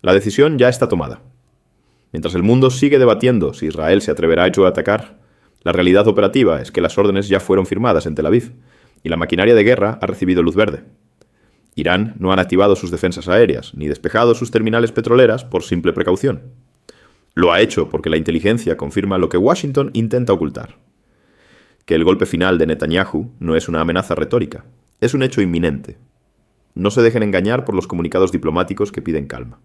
La decisión ya está tomada. Mientras el mundo sigue debatiendo si Israel se atreverá a atacar, la realidad operativa es que las órdenes ya fueron firmadas en Tel Aviv y la maquinaria de guerra ha recibido luz verde. Irán no ha activado sus defensas aéreas ni despejado sus terminales petroleras por simple precaución. Lo ha hecho porque la inteligencia confirma lo que Washington intenta ocultar: que el golpe final de Netanyahu no es una amenaza retórica, es un hecho inminente. No se dejen engañar por los comunicados diplomáticos que piden calma.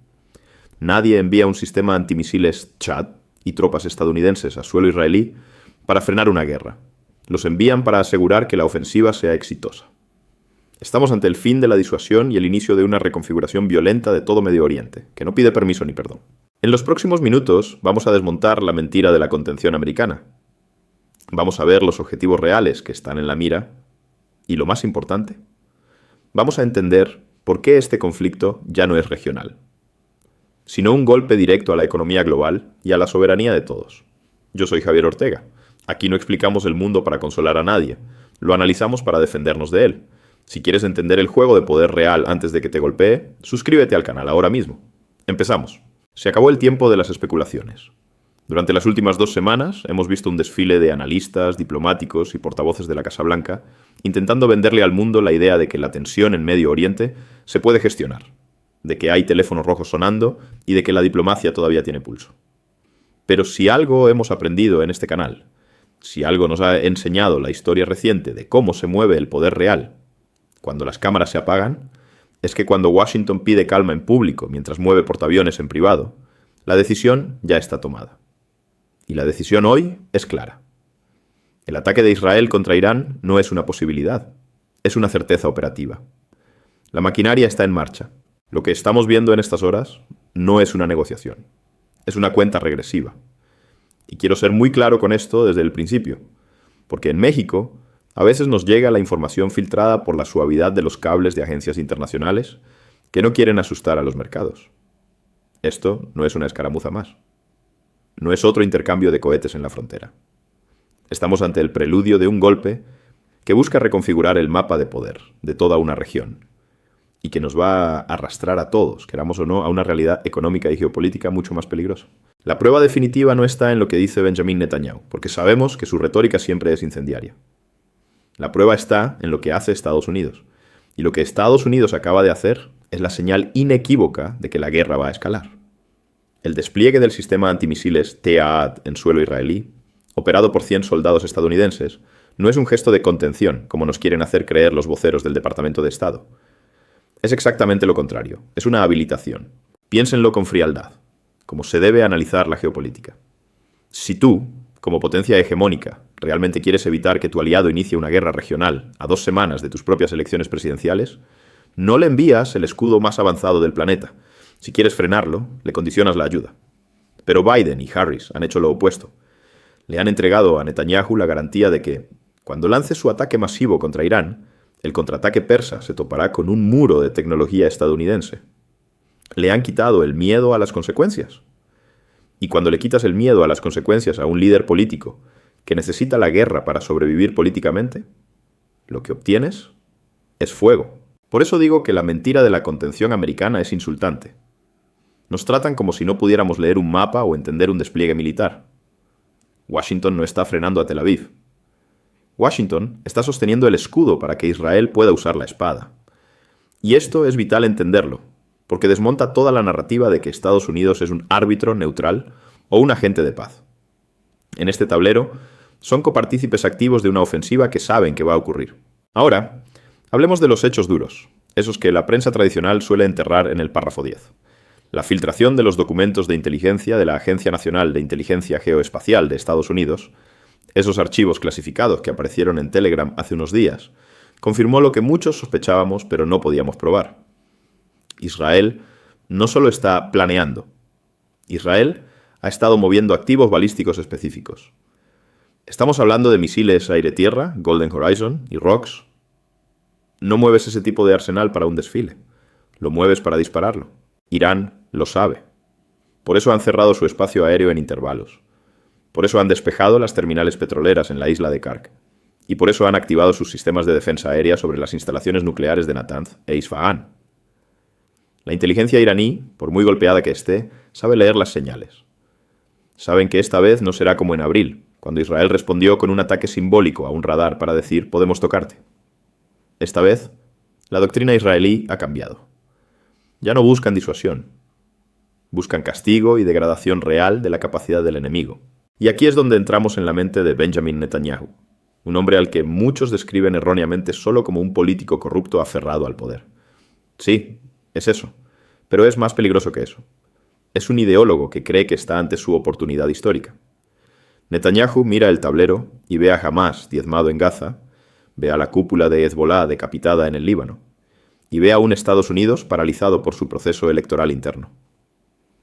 Nadie envía un sistema antimisiles Chad y tropas estadounidenses a suelo israelí para frenar una guerra. Los envían para asegurar que la ofensiva sea exitosa. Estamos ante el fin de la disuasión y el inicio de una reconfiguración violenta de todo Medio Oriente, que no pide permiso ni perdón. En los próximos minutos vamos a desmontar la mentira de la contención americana. Vamos a ver los objetivos reales que están en la mira y, lo más importante, vamos a entender por qué este conflicto ya no es regional, sino un golpe directo a la economía global y a la soberanía de todos. Yo soy Javier Ortega. Aquí no explicamos el mundo para consolar a nadie, lo analizamos para defendernos de él. Si quieres entender el juego de poder real antes de que te golpee, suscríbete al canal ahora mismo. Empezamos. Se acabó el tiempo de las especulaciones. Durante las últimas 2 semanas hemos visto un desfile de analistas, diplomáticos y portavoces de la Casa Blanca intentando venderle al mundo la idea de que la tensión en Medio Oriente se puede gestionar, de que hay teléfonos rojos sonando y de que la diplomacia todavía tiene pulso. Pero si algo hemos aprendido en este canal, si algo nos ha enseñado la historia reciente de cómo se mueve el poder real cuando las cámaras se apagan, es que cuando Washington pide calma en público mientras mueve portaaviones en privado, la decisión ya está tomada. Y la decisión hoy es clara. El ataque de Israel contra Irán no es una posibilidad, es una certeza operativa. La maquinaria está en marcha. Lo que estamos viendo en estas horas no es una negociación, es una cuenta regresiva. Y quiero ser muy claro con esto desde el principio, porque en México a veces nos llega la información filtrada por la suavidad de los cables de agencias internacionales que no quieren asustar a los mercados. Esto no es una escaramuza más. No es otro intercambio de cohetes en la frontera. Estamos ante el preludio de un golpe que busca reconfigurar el mapa de poder de toda una región y que nos va a arrastrar a todos, queramos o no, a una realidad económica y geopolítica mucho más peligrosa. La prueba definitiva no está en lo que dice Benjamin Netanyahu, porque sabemos que su retórica siempre es incendiaria. La prueba está en lo que hace Estados Unidos. Y lo que Estados Unidos acaba de hacer es la señal inequívoca de que la guerra va a escalar. El despliegue del sistema antimisiles THAAD en suelo israelí, operado por 100 soldados estadounidenses, no es un gesto de contención, como nos quieren hacer creer los voceros del Departamento de Estado. Es exactamente lo contrario, es una habilitación. Piénsenlo con frialdad, como se debe analizar la geopolítica. Si tú, como potencia hegemónica, realmente quieres evitar que tu aliado inicie una guerra regional a 2 semanas de tus propias elecciones presidenciales, no le envías el escudo más avanzado del planeta. Si quieres frenarlo, le condicionas la ayuda. Pero Biden y Harris han hecho lo opuesto. Le han entregado a Netanyahu la garantía de que, cuando lance su ataque masivo contra Irán, el contraataque persa se topará con un muro de tecnología estadounidense. Le han quitado el miedo a las consecuencias. Y cuando le quitas el miedo a las consecuencias a un líder político que necesita la guerra para sobrevivir políticamente, lo que obtienes es fuego. Por eso digo que la mentira de la contención americana es insultante. Nos tratan como si no pudiéramos leer un mapa o entender un despliegue militar. Washington no está frenando a Tel Aviv. Washington está sosteniendo el escudo para que Israel pueda usar la espada. Y esto es vital entenderlo, porque desmonta toda la narrativa de que Estados Unidos es un árbitro neutral o un agente de paz. En este tablero, son copartícipes activos de una ofensiva que saben que va a ocurrir. Ahora, hablemos de los hechos duros, esos que la prensa tradicional suele enterrar en el párrafo 10. La filtración de los documentos de inteligencia de la Agencia Nacional de Inteligencia Geoespacial de Estados Unidos, esos archivos clasificados que aparecieron en Telegram hace unos días, confirmó lo que muchos sospechábamos pero no podíamos probar. Israel no solo está planeando. Israel ha estado moviendo activos balísticos específicos. Estamos hablando de misiles aire-tierra, Golden Horizon y Rocks. No mueves ese tipo de arsenal para un desfile. Lo mueves para dispararlo. Irán lo sabe. Por eso han cerrado su espacio aéreo en intervalos. Por eso han despejado las terminales petroleras en la isla de Kark. Y por eso han activado sus sistemas de defensa aérea sobre las instalaciones nucleares de Natanz e Isfahán. La inteligencia iraní, por muy golpeada que esté, sabe leer las señales. Saben que esta vez no será como en abril, cuando Israel respondió con un ataque simbólico a un radar para decir «podemos tocarte». Esta vez, la doctrina israelí ha cambiado. Ya no buscan disuasión. Buscan castigo y degradación real de la capacidad del enemigo. Y aquí es donde entramos en la mente de Benjamin Netanyahu, un hombre al que muchos describen erróneamente solo como un político corrupto aferrado al poder. Sí, es eso, pero es más peligroso que eso. Es un ideólogo que cree que está ante su oportunidad histórica. Netanyahu mira el tablero y ve a Hamás diezmado en Gaza, ve a la cúpula de Hezbolá decapitada en el Líbano, y ve a un Estados Unidos paralizado por su proceso electoral interno.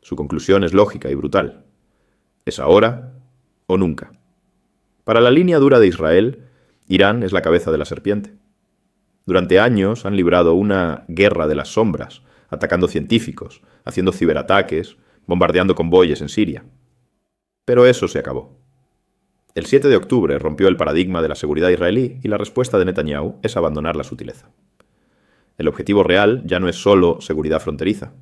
Su conclusión es lógica y brutal. Es ahora o nunca. Para la línea dura de Israel, Irán es la cabeza de la serpiente. Durante años han librado una guerra de las sombras, atacando científicos, haciendo ciberataques, bombardeando convoyes en Siria. Pero eso se acabó. El 7 de octubre rompió el paradigma de la seguridad israelí y la respuesta de Netanyahu es abandonar la sutileza. El objetivo real ya no es solo seguridad fronteriza.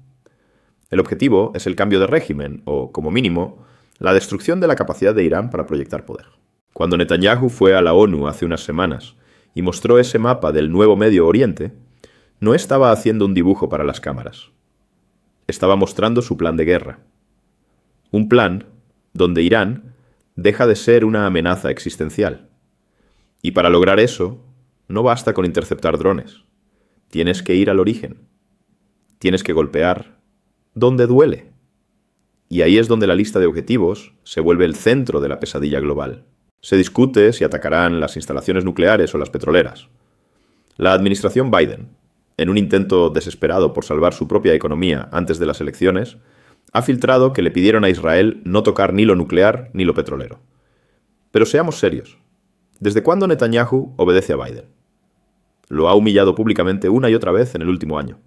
El objetivo es el cambio de régimen o, como mínimo, la destrucción de la capacidad de Irán para proyectar poder. Cuando Netanyahu fue a la ONU hace unas semanas y mostró ese mapa del nuevo Medio Oriente, no estaba haciendo un dibujo para las cámaras. Estaba mostrando su plan de guerra. Un plan donde Irán deja de ser una amenaza existencial. Y para lograr eso, no basta con interceptar drones. Tienes que ir al origen. Tienes que golpear donde duele. Y ahí es donde la lista de objetivos se vuelve el centro de la pesadilla global. Se discute si atacarán las instalaciones nucleares o las petroleras. La administración Biden, en un intento desesperado por salvar su propia economía antes de las elecciones, ha filtrado que le pidieron a Israel no tocar ni lo nuclear ni lo petrolero. Pero seamos serios. ¿Desde cuándo Netanyahu obedece a Biden? Lo ha humillado públicamente una y otra vez en el último año.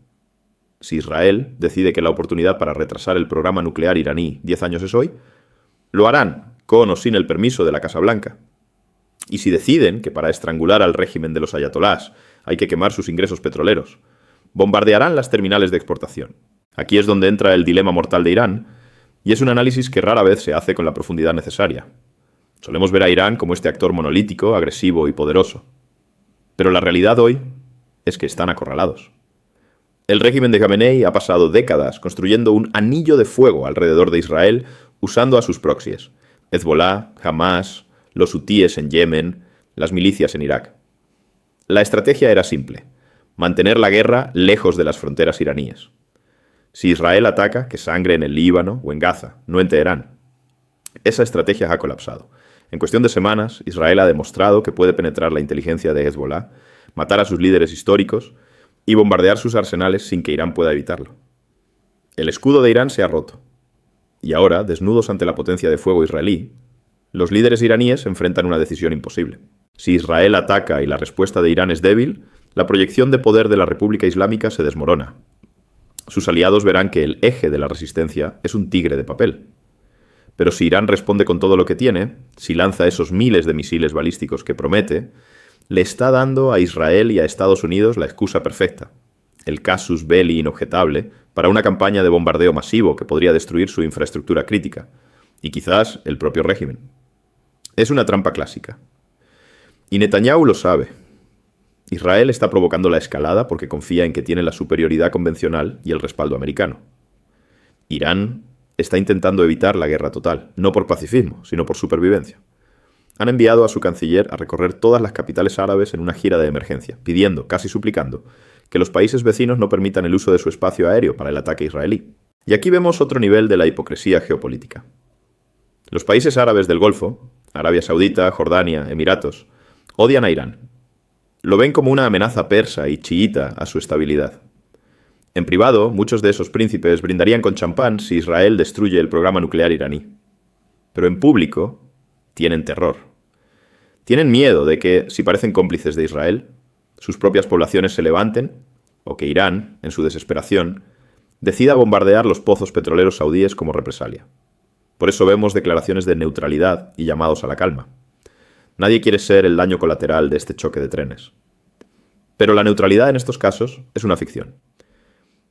Si Israel decide que la oportunidad para retrasar el programa nuclear iraní 10 años es hoy, lo harán, con o sin el permiso de la Casa Blanca. Y si deciden que para estrangular al régimen de los ayatolás hay que quemar sus ingresos petroleros, bombardearán las terminales de exportación. Aquí es donde entra el dilema mortal de Irán, y es un análisis que rara vez se hace con la profundidad necesaria. Solemos ver a Irán como este actor monolítico, agresivo y poderoso. Pero la realidad hoy es que están acorralados. El régimen de Khamenei ha pasado décadas construyendo un anillo de fuego alrededor de Israel usando a sus proxies: Hezbolá, Hamás, los hutíes en Yemen, las milicias en Irak. La estrategia era simple: mantener la guerra lejos de las fronteras iraníes. Si Israel ataca, que sangre en el Líbano o en Gaza, no en Teherán. Esa estrategia ha colapsado. En cuestión de semanas, Israel ha demostrado que puede penetrar la inteligencia de Hezbolá, matar a sus líderes históricos y bombardear sus arsenales sin que Irán pueda evitarlo. El escudo de Irán se ha roto. Y ahora, desnudos ante la potencia de fuego israelí, los líderes iraníes enfrentan una decisión imposible. Si Israel ataca y la respuesta de Irán es débil, la proyección de poder de la República Islámica se desmorona. Sus aliados verán que el eje de la resistencia es un tigre de papel. Pero si Irán responde con todo lo que tiene, si lanza esos miles de misiles balísticos que promete, le está dando a Israel y a Estados Unidos la excusa perfecta, el casus belli inobjetable, para una campaña de bombardeo masivo que podría destruir su infraestructura crítica, y quizás el propio régimen. Es una trampa clásica. Y Netanyahu lo sabe. Israel está provocando la escalada porque confía en que tiene la superioridad convencional y el respaldo americano. Irán está intentando evitar la guerra total, no por pacifismo, sino por supervivencia. Han enviado a su canciller a recorrer todas las capitales árabes en una gira de emergencia, pidiendo, casi suplicando, que los países vecinos no permitan el uso de su espacio aéreo para el ataque israelí. Y aquí vemos otro nivel de la hipocresía geopolítica. Los países árabes del Golfo, Arabia Saudita, Jordania, Emiratos, odian a Irán. Lo ven como una amenaza persa y chiita a su estabilidad. En privado, muchos de esos príncipes brindarían con champán si Israel destruye el programa nuclear iraní. Pero en público tienen terror. Tienen miedo de que, si parecen cómplices de Israel, sus propias poblaciones se levanten, o que Irán, en su desesperación, decida bombardear los pozos petroleros saudíes como represalia. Por eso vemos declaraciones de neutralidad y llamados a la calma. Nadie quiere ser el daño colateral de este choque de trenes. Pero la neutralidad en estos casos es una ficción.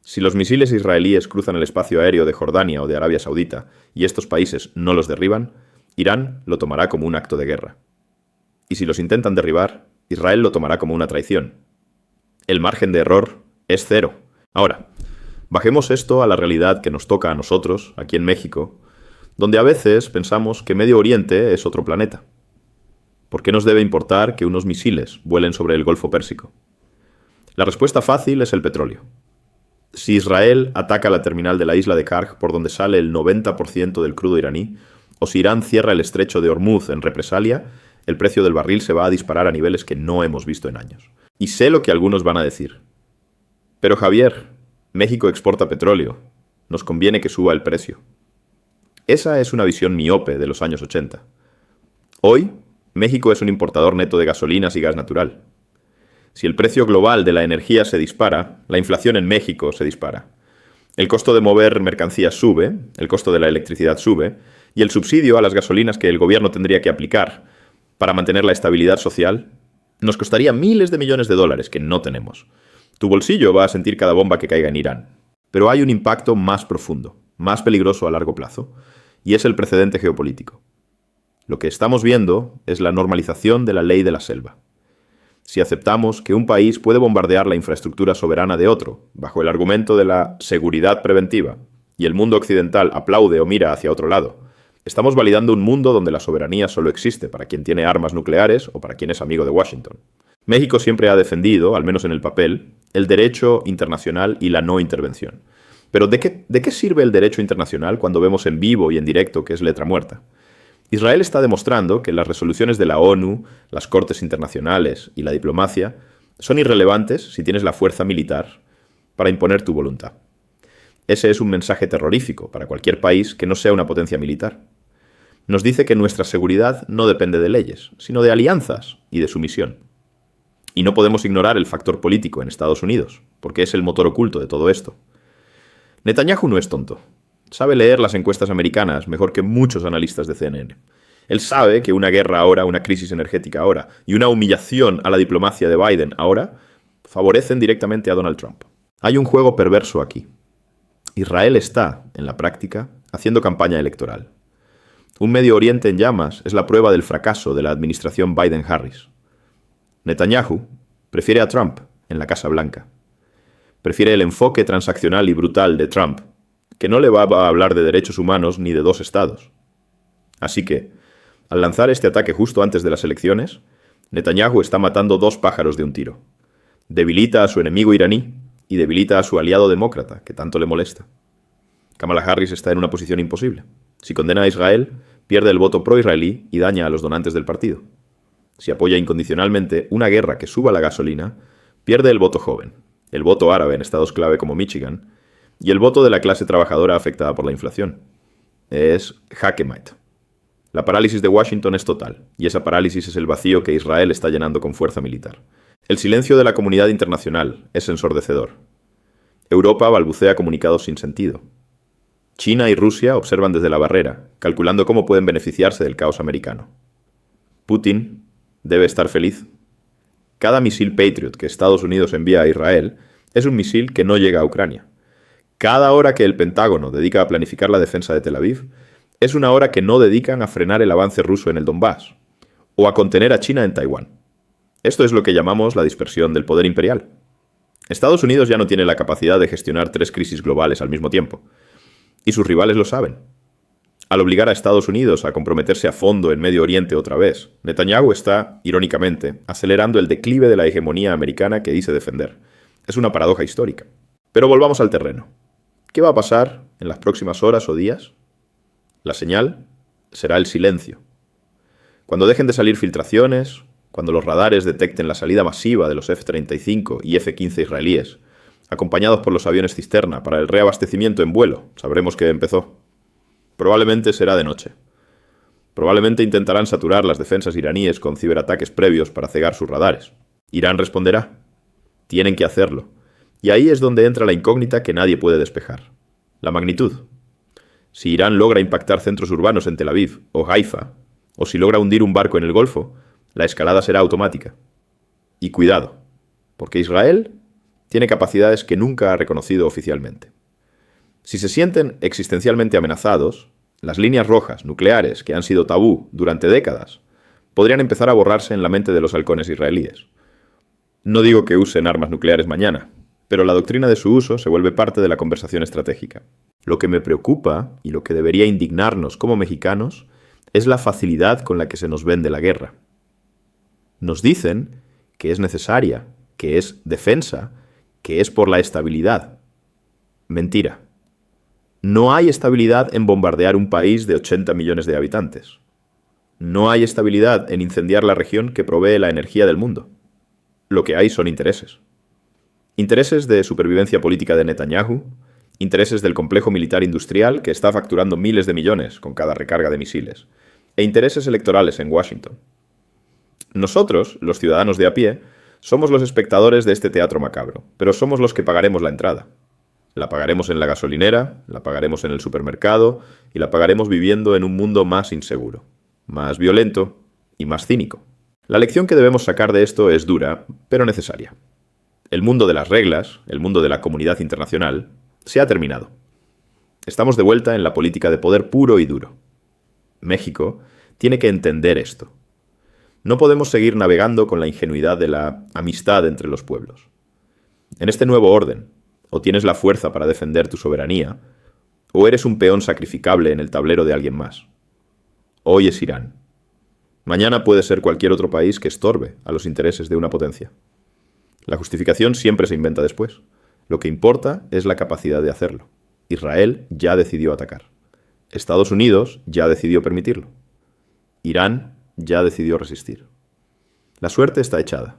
Si los misiles israelíes cruzan el espacio aéreo de Jordania o de Arabia Saudita y estos países no los derriban, Irán lo tomará como un acto de guerra. Y si los intentan derribar, Israel lo tomará como una traición. El margen de error es cero. Ahora, bajemos esto a la realidad que nos toca a nosotros, aquí en México, donde a veces pensamos que Medio Oriente es otro planeta. ¿Por qué nos debe importar que unos misiles vuelen sobre el Golfo Pérsico? La respuesta fácil es el petróleo. Si Israel ataca la terminal de la isla de Karg, por donde sale el 90% del crudo iraní, o si Irán cierra el estrecho de Hormuz en represalia, el precio del barril se va a disparar a niveles que no hemos visto en años. Y sé lo que algunos van a decir. Pero Javier, México exporta petróleo. Nos conviene que suba el precio. Esa es una visión miope de los años 80. Hoy, México es un importador neto de gasolinas y gas natural. Si el precio global de la energía se dispara, la inflación en México se dispara. El costo de mover mercancías sube, el costo de la electricidad sube, y el subsidio a las gasolinas que el gobierno tendría que aplicar para mantener la estabilidad social nos costaría miles de millones de dólares que no tenemos. Tu bolsillo va a sentir cada bomba que caiga en Irán. Pero hay un impacto más profundo, más peligroso a largo plazo, y es el precedente geopolítico. Lo que estamos viendo es la normalización de la ley de la selva. Si aceptamos que un país puede bombardear la infraestructura soberana de otro, bajo el argumento de la seguridad preventiva, y el mundo occidental aplaude o mira hacia otro lado, estamos validando un mundo donde la soberanía solo existe para quien tiene armas nucleares o para quien es amigo de Washington. México siempre ha defendido, al menos en el papel, el derecho internacional y la no intervención. Pero ¿de qué sirve el derecho internacional cuando vemos en vivo y en directo que es letra muerta? Israel está demostrando que las resoluciones de la ONU, las cortes internacionales y la diplomacia son irrelevantes si tienes la fuerza militar para imponer tu voluntad. Ese es un mensaje terrorífico para cualquier país que no sea una potencia militar. Nos dice que nuestra seguridad no depende de leyes, sino de alianzas y de sumisión. Y no podemos ignorar el factor político en Estados Unidos, porque es el motor oculto de todo esto. Netanyahu no es tonto. Sabe leer las encuestas americanas mejor que muchos analistas de CNN. Él sabe que una guerra ahora, una crisis energética ahora y una humillación a la diplomacia de Biden ahora favorecen directamente a Donald Trump. Hay un juego perverso aquí. Israel está, en la práctica, haciendo campaña electoral. Un Medio Oriente en llamas es la prueba del fracaso de la administración Biden-Harris. Netanyahu prefiere a Trump en la Casa Blanca. Prefiere el enfoque transaccional y brutal de Trump, que no le va a hablar de derechos humanos ni de dos estados. Así que, al lanzar este ataque justo antes de las elecciones, Netanyahu está matando dos pájaros de un tiro. Debilita a su enemigo iraní y debilita a su aliado demócrata, que tanto le molesta. Kamala Harris está en una posición imposible. Si condena a Israel, pierde el voto pro-israelí y daña a los donantes del partido. Si apoya incondicionalmente una guerra que suba la gasolina, pierde el voto joven, el voto árabe en estados clave como Michigan, y el voto de la clase trabajadora afectada por la inflación. Es jaque mate. La parálisis de Washington es total, y esa parálisis es el vacío que Israel está llenando con fuerza militar. El silencio de la comunidad internacional es ensordecedor. Europa balbucea comunicados sin sentido. China y Rusia observan desde la barrera, calculando cómo pueden beneficiarse del caos americano. Putin debe estar feliz. Cada misil Patriot que Estados Unidos envía a Israel es un misil que no llega a Ucrania. Cada hora que el Pentágono dedica a planificar la defensa de Tel Aviv es una hora que no dedican a frenar el avance ruso en el Donbass o a contener a China en Taiwán. Esto es lo que llamamos la dispersión del poder imperial. Estados Unidos ya no tiene la capacidad de gestionar 3 crisis globales al mismo tiempo, y sus rivales lo saben. Al obligar a Estados Unidos a comprometerse a fondo en Medio Oriente otra vez, Netanyahu está, irónicamente, acelerando el declive de la hegemonía americana que dice defender. Es una paradoja histórica. Pero volvamos al terreno. ¿Qué va a pasar en las próximas horas o días? La señal será el silencio. Cuando dejen de salir filtraciones, cuando los radares detecten la salida masiva de los F-35 y F-15 israelíes, acompañados por los aviones cisterna para el reabastecimiento en vuelo, sabremos que empezó. Probablemente será de noche. Probablemente intentarán saturar las defensas iraníes con ciberataques previos para cegar sus radares. Irán responderá. Tienen que hacerlo. Y ahí es donde entra la incógnita que nadie puede despejar. La magnitud. Si Irán logra impactar centros urbanos en Tel Aviv o Haifa, o si logra hundir un barco en el Golfo, la escalada será automática. Y cuidado, porque Israel tiene capacidades que nunca ha reconocido oficialmente. Si se sienten existencialmente amenazados, las líneas rojas nucleares que han sido tabú durante décadas podrían empezar a borrarse en la mente de los halcones israelíes. No digo que usen armas nucleares mañana, pero la doctrina de su uso se vuelve parte de la conversación estratégica. Lo que me preocupa, y lo que debería indignarnos como mexicanos, es la facilidad con la que se nos vende la guerra. Nos dicen que es necesaria, que es defensa, que es por la estabilidad. Mentira. No hay estabilidad en bombardear un país de 80 millones de habitantes. No hay estabilidad en incendiar la región que provee la energía del mundo. Lo que hay son intereses. Intereses de supervivencia política de Netanyahu, intereses del complejo militar industrial que está facturando miles de millones con cada recarga de misiles, e intereses electorales en Washington. Nosotros, los ciudadanos de a pie, somos los espectadores de este teatro macabro, pero somos los que pagaremos la entrada. La pagaremos en la gasolinera, la pagaremos en el supermercado y la pagaremos viviendo en un mundo más inseguro, más violento y más cínico. La lección que debemos sacar de esto es dura, pero necesaria. El mundo de las reglas, el mundo de la comunidad internacional, se ha terminado. Estamos de vuelta en la política de poder puro y duro. México tiene que entender esto. No podemos seguir navegando con la ingenuidad de la amistad entre los pueblos. En este nuevo orden, o tienes la fuerza para defender tu soberanía, o eres un peón sacrificable en el tablero de alguien más. Hoy es Irán. Mañana puede ser cualquier otro país que estorbe a los intereses de una potencia. La justificación siempre se inventa después. Lo que importa es la capacidad de hacerlo. Israel ya decidió atacar. Estados Unidos ya decidió permitirlo. Irán ya decidió resistir. La suerte está echada.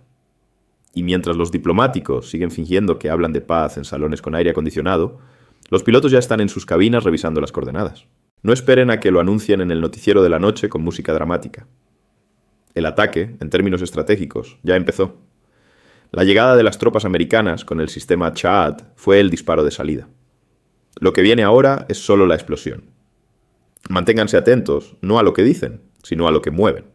Y mientras los diplomáticos siguen fingiendo que hablan de paz en salones con aire acondicionado, los pilotos ya están en sus cabinas revisando las coordenadas. No esperen a que lo anuncien en el noticiero de la noche con música dramática. El ataque, en términos estratégicos, ya empezó. La llegada de las tropas americanas con el sistema Cha'ad fue el disparo de salida. Lo que viene ahora es solo la explosión. Manténganse atentos, no a lo que dicen, sino a lo que mueven.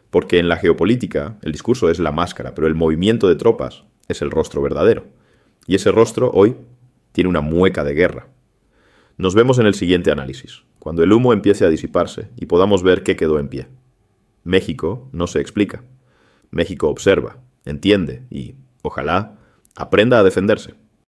Porque en la geopolítica el discurso es la máscara, pero el movimiento de tropas es el rostro verdadero. Y ese rostro hoy tiene una mueca de guerra. Nos vemos en el siguiente análisis, cuando el humo empiece a disiparse y podamos ver qué quedó en pie. México no se explica. México observa, entiende y, ojalá, aprenda a defenderse.